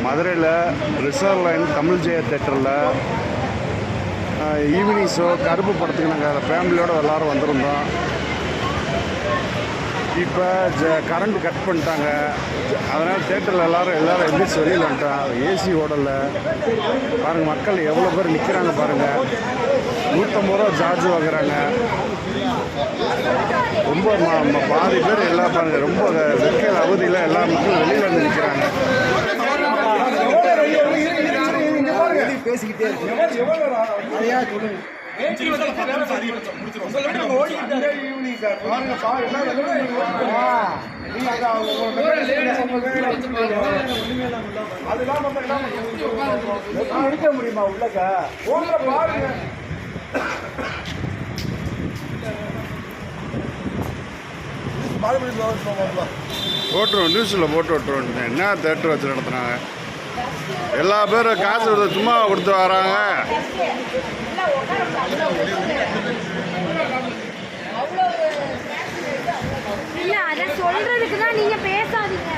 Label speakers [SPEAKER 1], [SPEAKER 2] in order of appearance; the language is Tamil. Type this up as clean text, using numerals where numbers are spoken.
[SPEAKER 1] மதுரையில் ரிசர்வ் லைன் தமிழ் ஜெய தேட்டரில் ஈவினிங் ஷோ கருப்பு படத்துக்கு நாங்கள் அதை ஃபேமிலியோடு எல்லோரும் வந்திருந்தோம். இப்போ கரண்ட் கட் பண்ணிட்டாங்க. அதனால் தேட்டரில் எல்லோரும் எந்திரிச்சு வெளியில் வந்துட்டோம். ஏசி ஓடலை பாருங்கள். மக்கள் எவ்வளோ பேர் நிற்கிறாங்க பாருங்கள். 150 ரூபா சார்ஜ் வாங்குறாங்க. ரொம்ப பாதி பேர் எல்லாம் பாருங்கள். ரொம்ப வெக்கையில் அவதியில் எல்லா மக்களும் வெளியில் வந்து நிற்கிறாங்க.
[SPEAKER 2] பேசிக்கிட்டே இருக்கு. அடிக்க முடியுமா உள்ளக்க பாருங்க.
[SPEAKER 1] போட்டுருவோம், நியூஸில் போட்டு விட்டுருவோம். என்ன தேட்டர் வச்சு நடத்துனாங்க. எல்லா பேரும் காசு சும்மா கொடுத்து வராங்க.
[SPEAKER 3] இல்ல அத சொல்றதுக்கு தான் நீங்க பேசாதீங்க.